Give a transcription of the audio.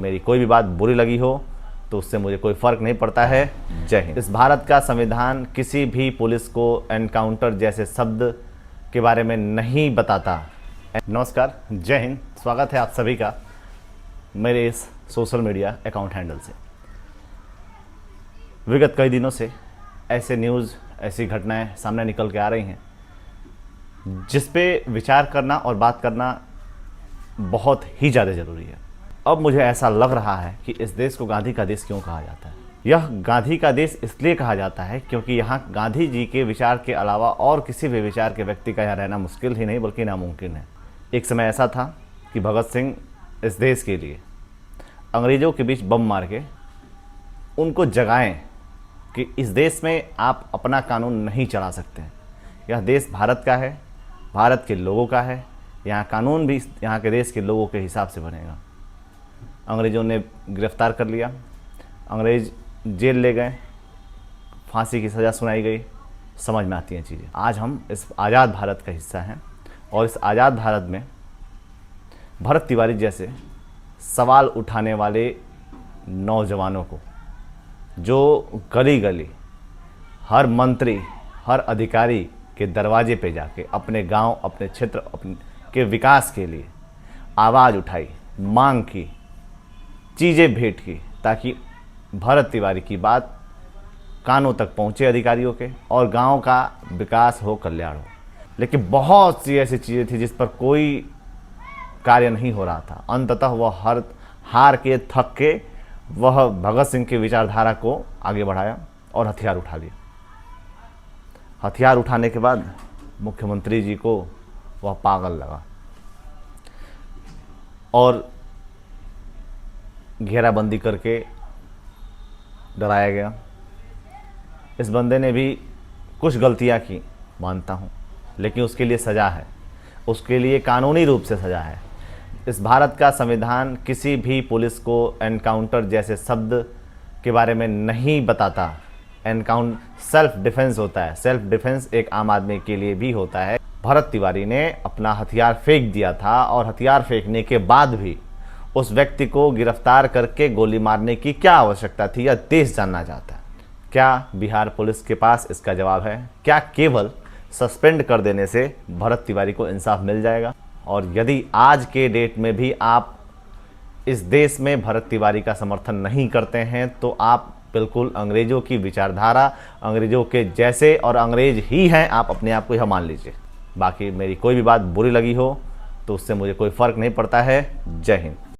मेरी कोई भी बात बुरी लगी हो तो उससे मुझे कोई फ़र्क नहीं पड़ता है। जय हिंद। इस भारत का संविधान किसी भी पुलिस को एनकाउंटर जैसे शब्द के बारे में नहीं बताता। नमस्कार, जय हिंद। स्वागत है आप सभी का मेरे इस सोशल मीडिया अकाउंट हैंडल से। विगत कई दिनों से ऐसे न्यूज़, ऐसी घटनाएं सामने निकल के आ रही हैं जिस पे विचार करना और बात करना बहुत ही ज़्यादा ज़रूरी है। अब मुझे ऐसा लग रहा है कि इस देश को गांधी का देश क्यों कहा जाता है। यह गांधी का देश इसलिए कहा जाता है क्योंकि यहाँ गांधी जी के विचार के अलावा और किसी भी विचार के व्यक्ति का यहाँ रहना मुश्किल ही नहीं बल्कि नामुमकिन है। एक समय ऐसा था कि भगत सिंह इस देश के लिए अंग्रेज़ों के बीच बम मार के उनको जगाएं कि इस देश में आप अपना कानून नहीं चला सकते। यह देश भारत का है, भारत के लोगों का है। यहाँ कानून भी यहाँ के देश के लोगों के हिसाब से बनेगा। अंग्रेज़ों ने गिरफ्तार कर लिया, अंग्रेज़ जेल ले गए, फांसी की सज़ा सुनाई गई। समझ में आती हैं चीज़ें। आज हम इस आज़ाद भारत का हिस्सा हैं और इस आज़ाद भारत में भरत तिवारी जैसे सवाल उठाने वाले नौजवानों को, जो गली गली हर मंत्री, हर अधिकारी के दरवाजे पे जाके अपने गांव, अपने क्षेत्र के विकास के लिए आवाज़ उठाई, मांग की, चीज़ें भेंट की ताकि भरत तिवारी की बात कानों तक पहुँचे अधिकारियों के और गांव का विकास हो, कल्याण हो। लेकिन बहुत सी ऐसी चीज़ें थी जिस पर कोई कार्य नहीं हो रहा था। अंततः वह हार के, थक के वह भगत सिंह की विचारधारा को आगे बढ़ाया और हथियार उठा लिया। हथियार उठाने के बाद मुख्यमंत्री जी को वह पागल लगा और घेराबंदी करके डराया गया। इस बंदे ने भी कुछ गलतियां की, मानता हूं, लेकिन उसके लिए सज़ा है, उसके लिए कानूनी रूप से सज़ा है। इस भारत का संविधान किसी भी पुलिस को एनकाउंटर जैसे शब्द के बारे में नहीं बताता। सेल्फ डिफेंस होता है। सेल्फ डिफेंस एक आम आदमी के लिए भी होता है। भरत तिवारी ने अपना हथियार फेंक दिया था और हथियार फेंकने के बाद भी उस व्यक्ति को गिरफ्तार करके गोली मारने की क्या आवश्यकता थी, यह देश जानना चाहता है। क्या बिहार पुलिस के पास इसका जवाब है? क्या केवल सस्पेंड कर देने से भरत तिवारी को इंसाफ मिल जाएगा? और यदि आज के डेट में भी आप इस देश में भरत तिवारी का समर्थन नहीं करते हैं तो आप बिल्कुल अंग्रेज़ों की विचारधारा, अंग्रेज़ों के जैसे और अंग्रेज़ ही हैं, आप अपने आप को यह मान लीजिए। बाकी मेरी कोई भी बात बुरी लगी हो तो उससे मुझे कोई फ़र्क नहीं पड़ता है। जय हिंद।